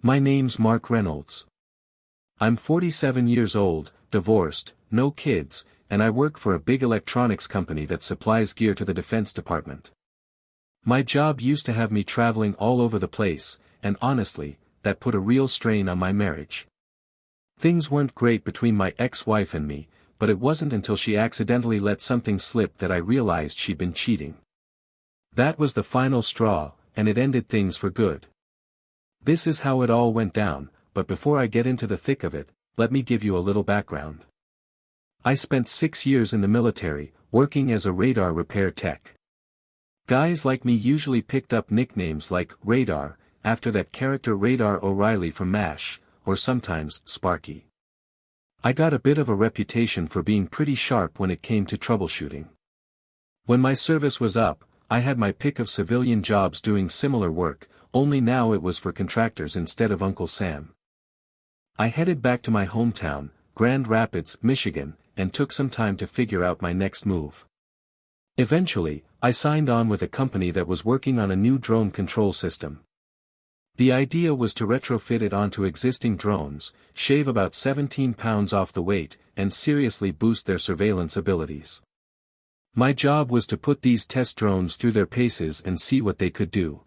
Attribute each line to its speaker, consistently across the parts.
Speaker 1: My name's Mark Reynolds. I'm 47 years old, divorced, no kids, and I work for a big electronics company that supplies gear to the Defense Department. My job used to have me traveling all over the place, and honestly, that put a real strain on my marriage. Things weren't great between my ex-wife and me, but it wasn't until she accidentally let something slip that I realized she'd been cheating. That was the final straw, and it ended things for good. This is how it all went down, but before I get into the thick of it, let me give you a little background. I spent 6 years in the military, working as a radar repair tech. Guys like me usually picked up nicknames like Radar, after that character Radar O'Reilly from MASH, or sometimes Sparky. I got a bit of a reputation for being pretty sharp when it came to troubleshooting. When my service was up, I had my pick of civilian jobs doing similar work, only now it was for contractors instead of Uncle Sam. I headed back to my hometown, Grand Rapids, Michigan, and took some time to figure out my next move. Eventually, I signed on with a company that was working on a new drone control system. The idea was to retrofit it onto existing drones, shave about 17 pounds off the weight, and seriously boost their surveillance abilities. My job was to put these test drones through their paces and see what they could do.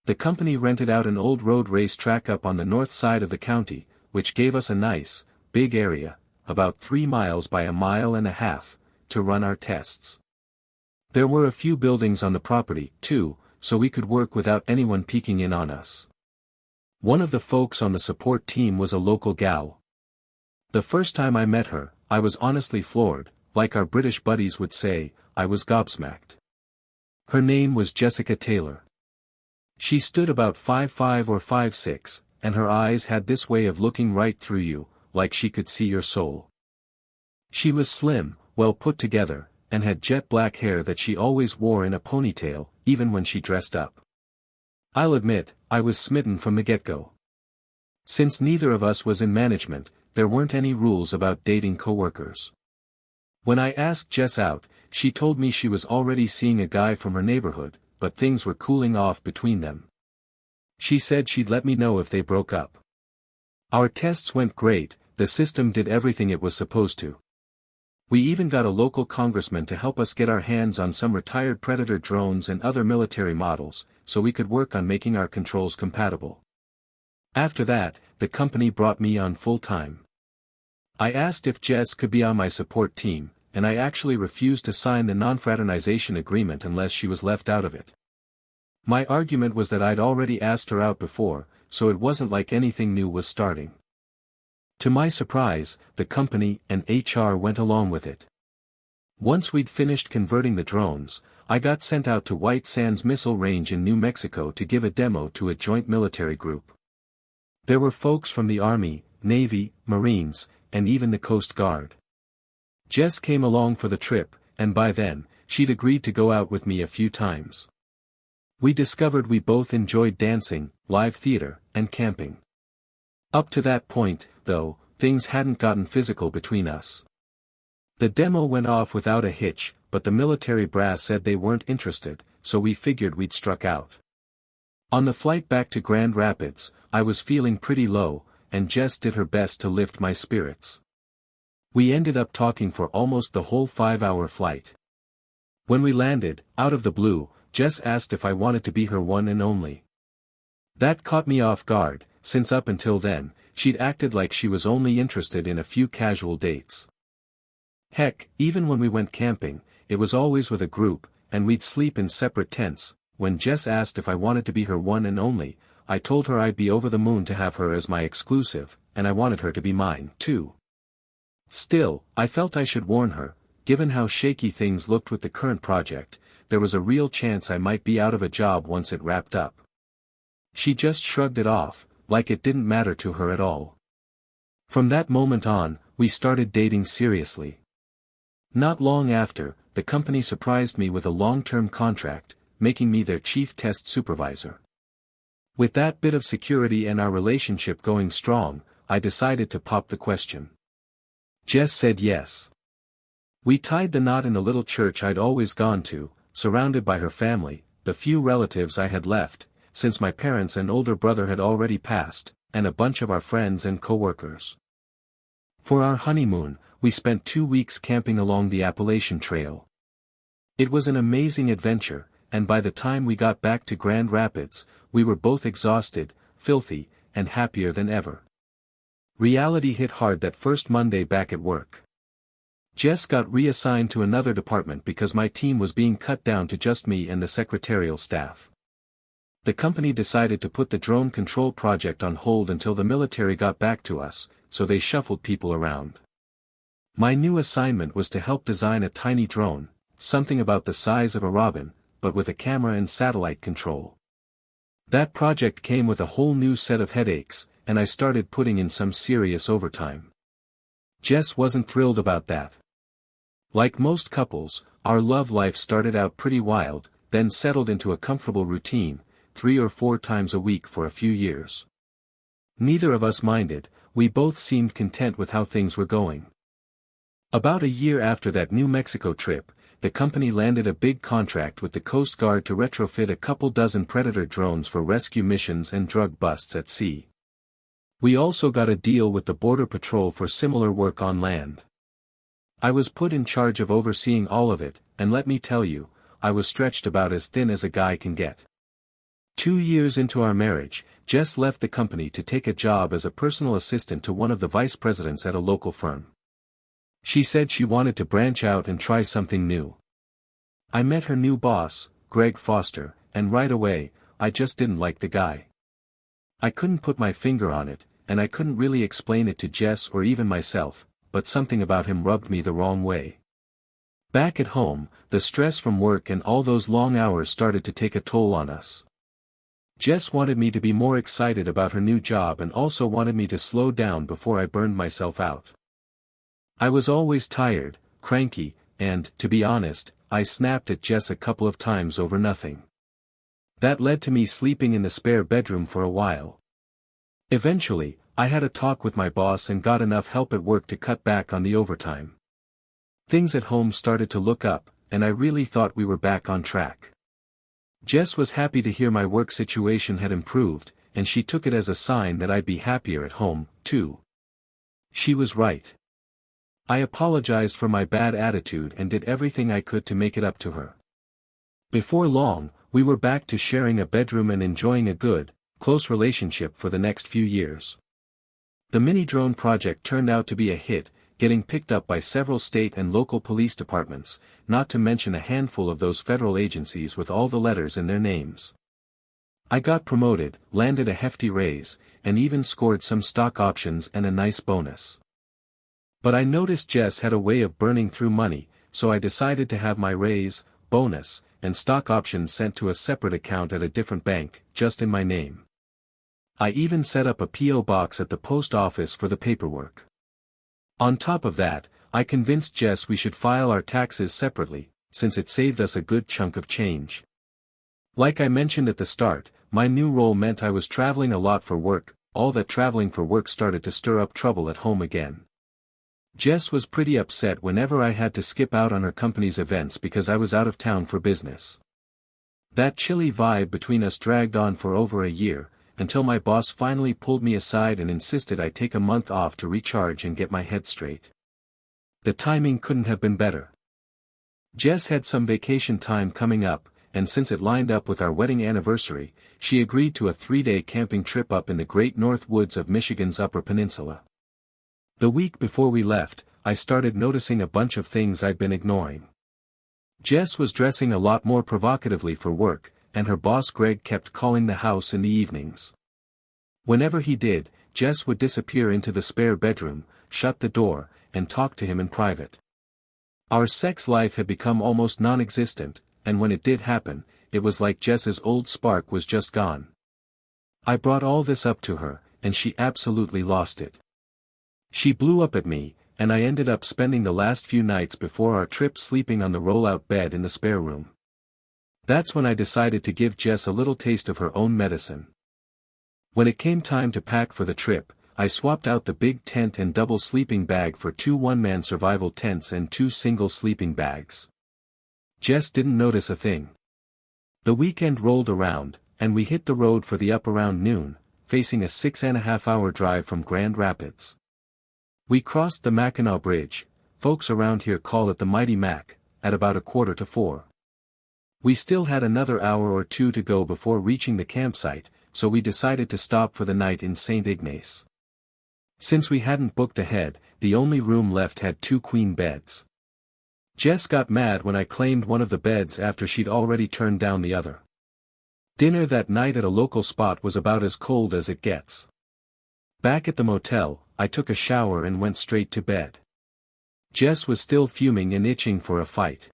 Speaker 1: The company rented out an old road race track up on the north side of the county, which gave us a nice, big area, about 3 miles by 1.5 miles, to run our tests. There were a few buildings on the property, too, so we could work without anyone peeking in on us. One of the folks on the support team was a local gal. The first time I met her, I was honestly floored, like our British buddies would say, I was gobsmacked. Her name was Jessica Taylor. She stood about 5'5" or 5'6", and her eyes had this way of looking right through you, like she could see your soul. She was slim, well put together, and had jet black hair that she always wore in a ponytail, even when she dressed up. I'll admit, I was smitten from the get-go. Since neither of us was in management, there weren't any rules about dating coworkers. When I asked Jess out, she told me she was already seeing a guy from her neighborhood, but things were cooling off between them. She said she'd let me know if they broke up. Our tests went great, the system did everything it was supposed to. We even got a local congressman to help us get our hands on some retired Predator drones and other military models, so we could work on making our controls compatible. After that, the company brought me on full-time. I asked if Jess could be on my support team, and I actually refused to sign the non-fraternization agreement unless she was left out of it. My argument was that I'd already asked her out before, so it wasn't like anything new was starting. To my surprise, the company and HR went along with it. Once we'd finished converting the drones, I got sent out to White Sands Missile Range in New Mexico to give a demo to a joint military group. There were folks from the Army, Navy, Marines, and even the Coast Guard. Jess came along for the trip, and by then, she'd agreed to go out with me a few times. We discovered we both enjoyed dancing, live theater, and camping. Up to that point, though, things hadn't gotten physical between us. The demo went off without a hitch, but the military brass said they weren't interested, so we figured we'd struck out. On the flight back to Grand Rapids, I was feeling pretty low, and Jess did her best to lift my spirits. We ended up talking for almost the whole 5-hour flight. When we landed, out of the blue, Jess asked if I wanted to be her one and only. That caught me off guard, since up until then, she'd acted like she was only interested in a few casual dates. Heck, even when we went camping, it was always with a group, and we'd sleep in separate tents. When Jess asked if I wanted to be her one and only, I told her I'd be over the moon to have her as my exclusive, and I wanted her to be mine, too. Still, I felt I should warn her, given how shaky things looked with the current project, there was a real chance I might be out of a job once it wrapped up. She just shrugged it off, like it didn't matter to her at all. From that moment on, we started dating seriously. Not long after, the company surprised me with a long-term contract, making me their chief test supervisor. With that bit of security and our relationship going strong, I decided to pop the question. Jess said yes. We tied the knot in the little church I'd always gone to, surrounded by her family, the few relatives I had left, since my parents and older brother had already passed, and a bunch of our friends and co-workers. For our honeymoon, we spent 2 weeks camping along the Appalachian Trail. It was an amazing adventure, and by the time we got back to Grand Rapids, we were both exhausted, filthy, and happier than ever. Reality hit hard that first Monday back at work. Jess got reassigned to another department because my team was being cut down to just me and the secretarial staff. The company decided to put the drone control project on hold until the military got back to us, so they shuffled people around. My new assignment was to help design a tiny drone, something about the size of a robin, but with a camera and satellite control. That project came with a whole new set of headaches, and I started putting in some serious overtime. Jess wasn't thrilled about that. Like most couples, our love life started out pretty wild, then settled into a comfortable routine, 3 or 4 times a week for a few years. Neither of us minded, we both seemed content with how things were going. About a year after that New Mexico trip, the company landed a big contract with the Coast Guard to retrofit a couple dozen Predator drones for rescue missions and drug busts at sea. We also got a deal with the Border Patrol for similar work on land. I was put in charge of overseeing all of it, and let me tell you, I was stretched about as thin as a guy can get. 2 years into our marriage, Jess left the company to take a job as a personal assistant to one of the vice presidents at a local firm. She said she wanted to branch out and try something new. I met her new boss, Greg Foster, and right away, I just didn't like the guy. I couldn't put my finger on it, and I couldn't really explain it to Jess or even myself, but something about him rubbed me the wrong way. Back at home, the stress from work and all those long hours started to take a toll on us. Jess wanted me to be more excited about her new job and also wanted me to slow down before I burned myself out. I was always tired, cranky, and, to be honest, I snapped at Jess a couple of times over nothing. That led to me sleeping in the spare bedroom for a while. Eventually, I had a talk with my boss and got enough help at work to cut back on the overtime. Things at home started to look up, and I really thought we were back on track. Jess was happy to hear my work situation had improved, and she took it as a sign that I'd be happier at home, too. She was right. I apologized for my bad attitude and did everything I could to make it up to her. Before long, we were back to sharing a bedroom and enjoying a good, close relationship for the next few years. The mini drone project turned out to be a hit, getting picked up by several state and local police departments, not to mention a handful of those federal agencies with all the letters in their names. I got promoted, landed a hefty raise, and even scored some stock options and a nice bonus. But I noticed Jess had a way of burning through money, so I decided to have my raise, bonus, and stock options sent to a separate account at a different bank, just in my name. I even set up a P.O. box at the post office for the paperwork. On top of that, I convinced Jess we should file our taxes separately, since it saved us a good chunk of change. Like I mentioned at the start, my new role meant I was traveling a lot for work. All that traveling for work started to stir up trouble at home again. Jess was pretty upset whenever I had to skip out on her company's events because I was out of town for business. That chilly vibe between us dragged on for over a year, until my boss finally pulled me aside and insisted I take a month off to recharge and get my head straight. The timing couldn't have been better. Jess had some vacation time coming up, and since it lined up with our wedding anniversary, she agreed to a 3-day camping trip up in the great north woods of Michigan's Upper Peninsula. The week before we left, I started noticing a bunch of things I'd been ignoring. Jess was dressing a lot more provocatively for work, and her boss Greg kept calling the house in the evenings. Whenever he did, Jess would disappear into the spare bedroom, shut the door, and talk to him in private. Our sex life had become almost non-existent, and when it did happen, it was like Jess's old spark was just gone. I brought all this up to her, and she absolutely lost it. She blew up at me, and I ended up spending the last few nights before our trip sleeping on the roll-out bed in the spare room. That's when I decided to give Jess a little taste of her own medicine. When it came time to pack for the trip, I swapped out the big tent and double sleeping bag for 2 one-man survival tents and 2 single sleeping bags. Jess didn't notice a thing. The weekend rolled around, and we hit the road for the up around noon, facing a 6.5-hour drive from Grand Rapids. We crossed the Mackinac Bridge, folks around here call it the Mighty Mac, at about 3:45. We still had another hour or two to go before reaching the campsite, so we decided to stop for the night in St. Ignace. Since we hadn't booked ahead, the only room left had 2 queen beds. Jess got mad when I claimed one of the beds after she'd already turned down the other. Dinner that night at a local spot was about as cold as it gets. Back at the motel, I took a shower and went straight to bed. Jess was still fuming and itching for a fight.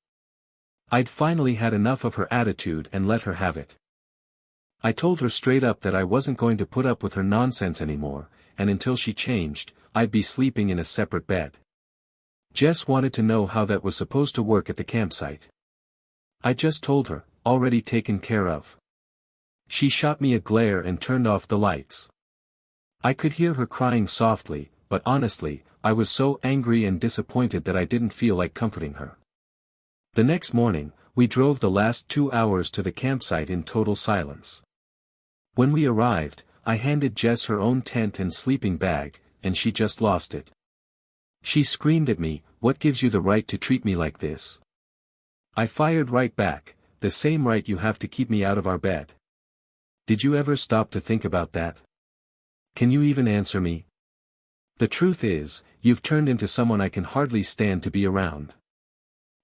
Speaker 1: I'd finally had enough of her attitude and let her have it. I told her straight up that I wasn't going to put up with her nonsense anymore, and until she changed, I'd be sleeping in a separate bed. Jess wanted to know how that was supposed to work at the campsite. I just told her, already taken care of. She shot me a glare and turned off the lights. I could hear her crying softly, but honestly, I was so angry and disappointed that I didn't feel like comforting her. The next morning, we drove the last 2 hours to the campsite in total silence. When we arrived, I handed Jess her own tent and sleeping bag, and she just lost it. She screamed at me, "What gives you the right to treat me like this?" I fired right back, "The same right you have to keep me out of our bed. Did you ever stop to think about that? Can you even answer me? The truth is, you've turned into someone I can hardly stand to be around.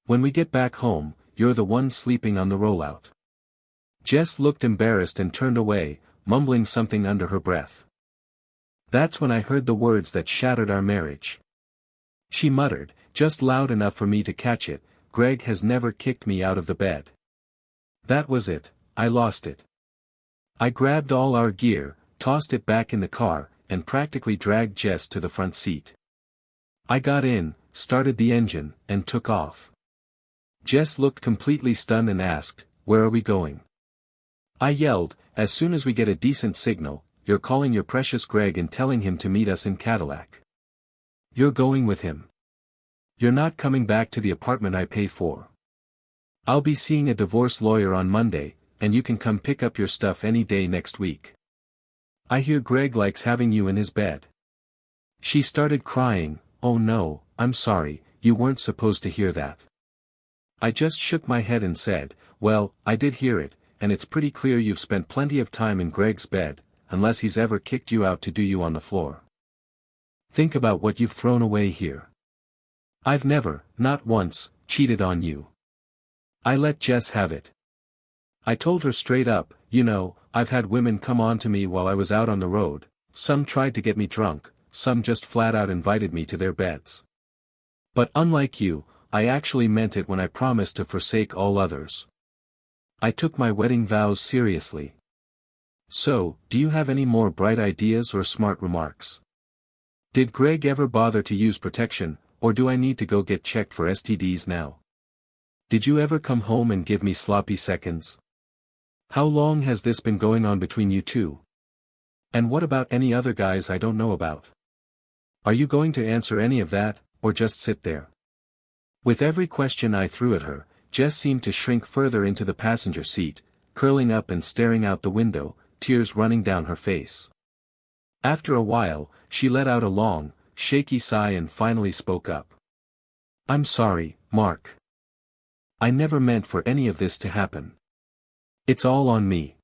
Speaker 1: When we get back home, you're the one sleeping on the rollout." Jess looked embarrassed and turned away, mumbling something under her breath. That's when I heard the words that shattered our marriage. She muttered, just loud enough for me to catch it, "Greg has never kicked me out of the bed." That was it, I lost it. I grabbed all our gear, tossed it back in the car, and practically dragged Jess to the front seat. I got in, started the engine, and took off. Jess looked completely stunned and asked, "Where are we going?" I yelled, "As soon as we get a decent signal, you're calling your precious Greg and telling him to meet us in Cadillac. You're going with him. You're not coming back to the apartment I pay for. I'll be seeing a divorce lawyer on Monday, and you can come pick up your stuff any day next week. I hear Greg likes having you in his bed." She started crying, "Oh no, I'm sorry, you weren't supposed to hear that." I just shook my head and said, "Well, I did hear it, and it's pretty clear you've spent plenty of time in Greg's bed, unless he's ever kicked you out to do you on the floor. Think about what you've thrown away here. I've never, not once, cheated on you. I let Jess have it. I told her straight up, you know, I've had women come on to me while I was out on the road, some tried to get me drunk, some just flat out invited me to their beds. But unlike you, I actually meant it when I promised to forsake all others. I took my wedding vows seriously. So, do you have any more bright ideas or smart remarks? Did Greg ever bother to use protection, or do I need to go get checked for STDs now? Did you ever come home and give me sloppy seconds? How long has this been going on between you two? And what about any other guys I don't know about? Are you going to answer any of that, or just sit there?" With every question I threw at her, Jess seemed to shrink further into the passenger seat, curling up and staring out the window, tears running down her face. After a while, she let out a long, shaky sigh and finally spoke up. "I'm sorry, Mark. I never meant for any of this to happen. It's all on me."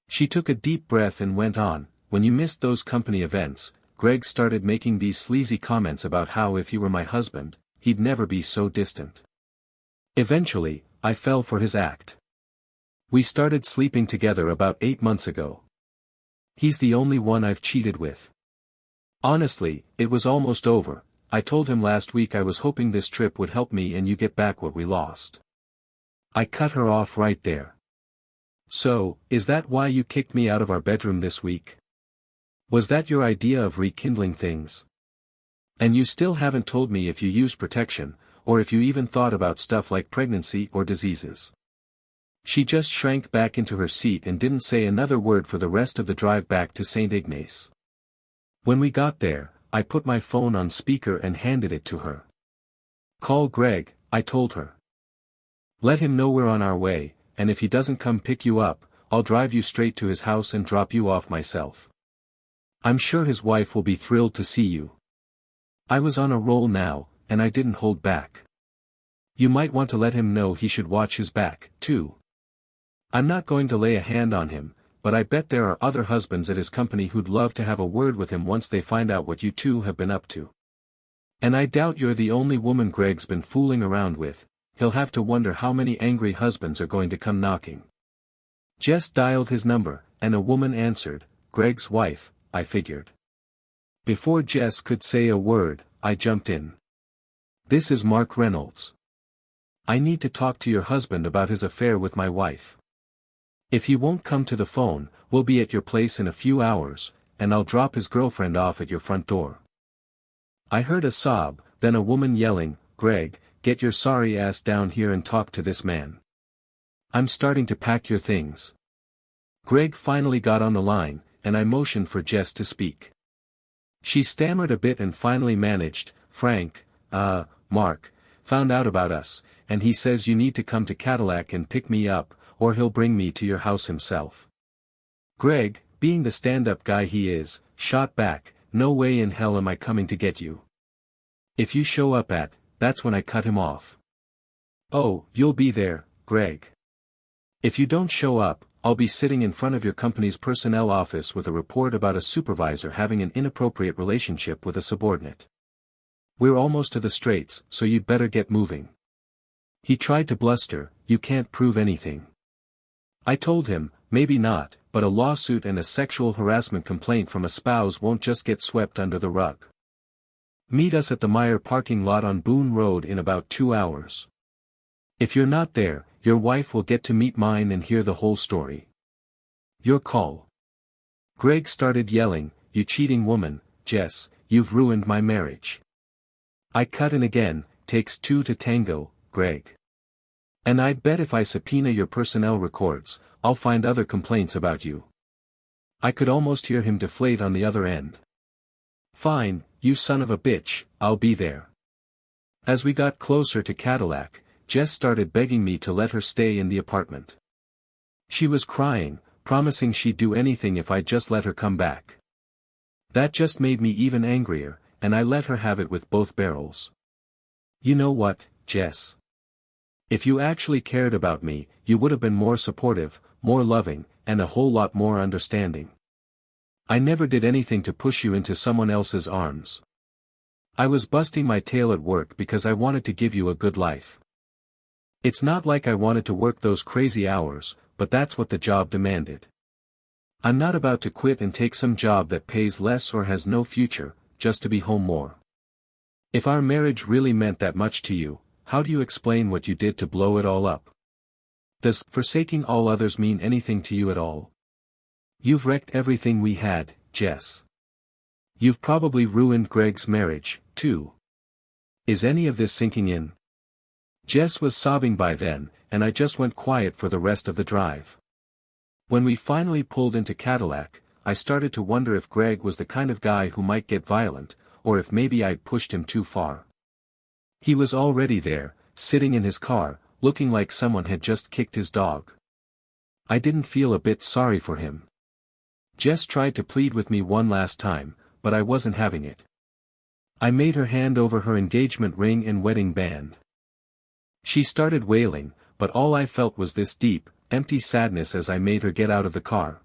Speaker 1: She took a deep breath and went on, "When you missed those company events, Greg started making these sleazy comments about how if he were my husband, he'd never be so distant. Eventually, I fell for his act. We started sleeping together about 8 months ago. He's the only one I've cheated with. Honestly, it was almost over. I told him last week I was hoping this trip would help me and you get back what we lost." I cut her off right there. "So, is that why you kicked me out of our bedroom this week? Was that your idea of rekindling things? And you still haven't told me if you used protection, or if you even thought about stuff like pregnancy or diseases." She just shrank back into her seat and didn't say another word for the rest of the drive back to St. Ignace. When we got there, I put my phone on speaker and handed it to her. "Call Greg," I told her. "Let him know we're on our way, and if he doesn't come pick you up, I'll drive you straight to his house and drop you off myself. I'm sure his wife will be thrilled to see you. I was on a roll now, and I didn't hold back. You might want to let him know he should watch his back, too. I'm not going to lay a hand on him, but I bet there are other husbands at his company who'd love to have a word with him once they find out what you two have been up to. And I doubt you're the only woman Greg's been fooling around with. He'll have to wonder how many angry husbands are going to come knocking. Jess dialed his number, and a woman answered, Greg's wife, I figured. Before Jess could say a word, I jumped in. This is Mark Reynolds. I need to talk to your husband about his affair with my wife. If he won't come to the phone, we'll be at your place in a few hours, and I'll drop his girlfriend off at your front door. I heard a sob, then a woman yelling, Greg, get your sorry ass down here and talk to this man. I'm starting to pack your things. Greg finally got on the line, and I motioned for Jess to speak. She stammered a bit and finally managed, Frank, Mark, found out about us, and he says you need to come to Cadillac and pick me up, or he'll bring me to your house himself. Greg, being the stand-up guy he is, shot back, no way in hell am I coming to get you. If you show up that's when I cut him off. Oh, you'll be there, Greg. If you don't show up, I'll be sitting in front of your company's personnel office with a report about a supervisor having an inappropriate relationship with a subordinate. We're almost to the straits, so you'd better get moving. He tried to bluster, you can't prove anything. I told him, maybe not, but a lawsuit and a sexual harassment complaint from a spouse won't just get swept under the rug. Meet us at the Meyer parking lot on Boone Road in about 2 hours. If you're not there, your wife will get to meet mine and hear the whole story. Your call. Greg started yelling, you cheating woman, Jess, you've ruined my marriage. I cut in again, takes two to tango, Greg. And I'd bet if I subpoena your personnel records, I'll find other complaints about you. I could almost hear him deflate on the other end. Fine, you son of a bitch, I'll be there. As we got closer to Cadillac, Jess started begging me to let her stay in the apartment. She was crying, promising she'd do anything if I just let her come back. That just made me even angrier, and I let her have it with both barrels. You know what, Jess? If you actually cared about me, you would have been more supportive, more loving, and a whole lot more understanding. I never did anything to push you into someone else's arms. I was busting my tail at work because I wanted to give you a good life. It's not like I wanted to work those crazy hours, but that's what the job demanded. I'm not about to quit and take some job that pays less or has no future, just to be home more. If our marriage really meant that much to you, how do you explain what you did to blow it all up? Does forsaking all others mean anything to you at all? You've wrecked everything we had, Jess. You've probably ruined Greg's marriage, too. Is any of this sinking in? Jess was sobbing by then, and I just went quiet for the rest of the drive. When we finally pulled into Cadillac, I started to wonder if Greg was the kind of guy who might get violent, or if maybe I'd pushed him too far. He was already there, sitting in his car, looking like someone had just kicked his dog. I didn't feel a bit sorry for him. Jess tried to plead with me one last time, but I wasn't having it. I made her hand over her engagement ring and wedding band. She started wailing, but all I felt was this deep, empty sadness as I made her get out of the car.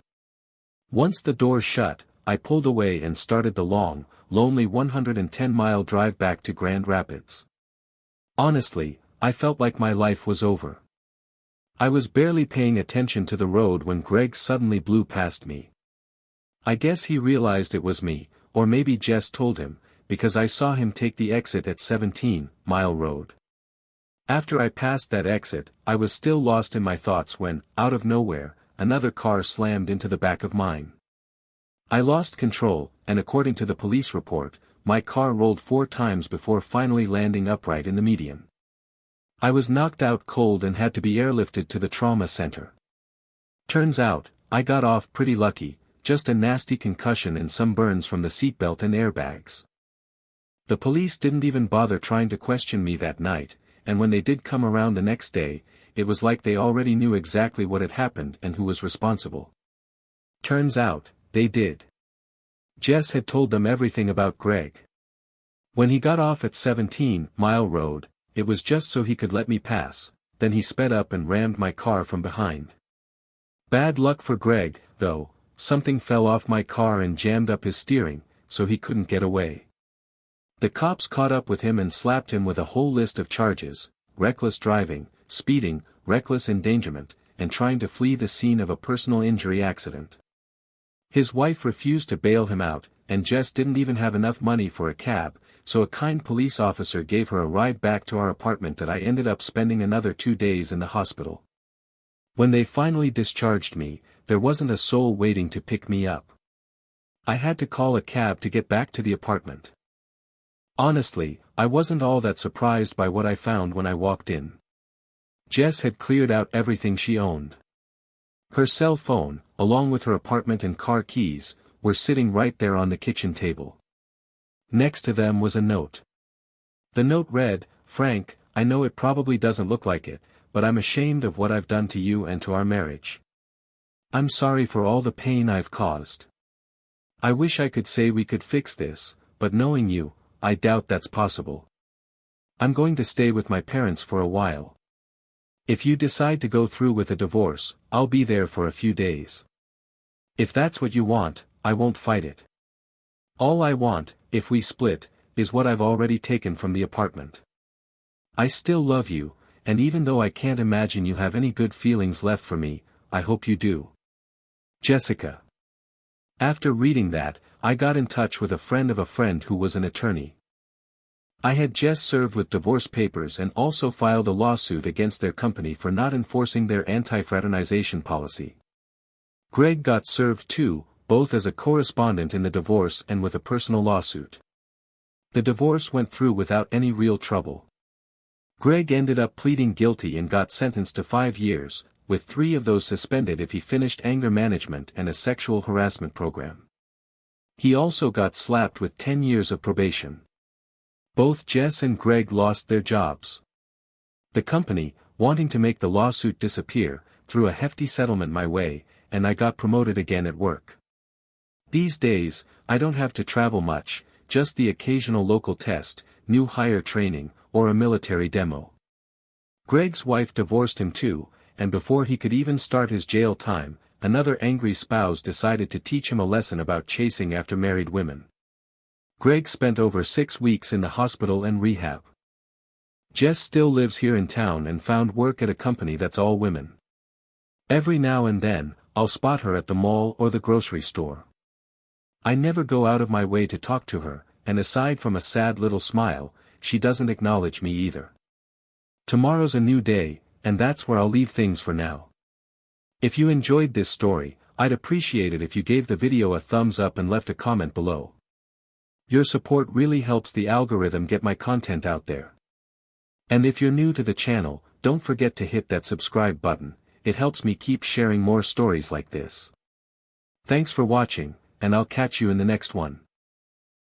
Speaker 1: Once the door shut, I pulled away and started the long, lonely 110-mile drive back to Grand Rapids. Honestly, I felt like my life was over. I was barely paying attention to the road when Greg suddenly blew past me. I guess he realized it was me, or maybe Jess told him, because I saw him take the exit at 17-mile road. After I passed that exit, I was still lost in my thoughts when, out of nowhere, another car slammed into the back of mine. I lost control, and according to the police report, my car rolled 4 times before finally landing upright in the median. I was knocked out cold and had to be airlifted to the trauma center. Turns out, I got off pretty lucky, just a nasty concussion and some burns from the seatbelt and airbags. The police didn't even bother trying to question me that night, and when they did come around the next day, it was like they already knew exactly what had happened and who was responsible. Turns out, they did. Jess had told them everything about Greg. When he got off at 17 Mile Road, it was just so he could let me pass, then he sped up and rammed my car from behind. Bad luck for Greg, though, something fell off my car and jammed up his steering, so he couldn't get away. The cops caught up with him and slapped him with a whole list of charges: reckless driving, speeding, reckless endangerment, and trying to flee the scene of a personal injury accident. His wife refused to bail him out, and Jess didn't even have enough money for a cab, so a kind police officer gave her a ride back to our apartment that I ended up spending another 2 days in the hospital. When they finally discharged me, there wasn't a soul waiting to pick me up. I had to call a cab to get back to the apartment. Honestly, I wasn't all that surprised by what I found when I walked in. Jess had cleared out everything she owned. Her cell phone, along with her apartment and car keys, were sitting right there on the kitchen table. Next to them was a note. The note read, "Frank, I know it probably doesn't look like it, but I'm ashamed of what I've done to you and to our marriage. I'm sorry for all the pain I've caused. I wish I could say we could fix this, but knowing you, I doubt that's possible. I'm going to stay with my parents for a while. If you decide to go through with a divorce, I'll be there for a few days. If that's what you want, I won't fight it. All I want, if we split, is what I've already taken from the apartment. I still love you, and even though I can't imagine you have any good feelings left for me, I hope you do. Jessica." After reading that, I got in touch with a friend of a friend who was an attorney. I had just served with divorce papers and also filed a lawsuit against their company for not enforcing their anti-fraternization policy. Greg got served too, both as a correspondent in the divorce and with a personal lawsuit. The divorce went through without any real trouble. Greg ended up pleading guilty and got sentenced to 5 years, with 3 of those suspended if he finished anger management and a sexual harassment program. He also got slapped with 10 years of probation. Both Jess and Greg lost their jobs. The company, wanting to make the lawsuit disappear, threw a hefty settlement my way, and I got promoted again at work. These days, I don't have to travel much, just the occasional local test, new hire training, or a military demo. Greg's wife divorced him too, and before he could even start his jail time, another angry spouse decided to teach him a lesson about chasing after married women. Greg spent over 6 weeks in the hospital and rehab. Jess still lives here in town and found work at a company that's all women. Every now and then, I'll spot her at the mall or the grocery store. I never go out of my way to talk to her, and aside from a sad little smile, she doesn't acknowledge me either. Tomorrow's a new day, and that's where I'll leave things for now. If you enjoyed this story, I'd appreciate it if you gave the video a thumbs up and left a comment below. Your support really helps the algorithm get my content out there. And if you're new to the channel, don't forget to hit that subscribe button, it helps me keep sharing more stories like this. Thanks for watching, and I'll catch you in the next one.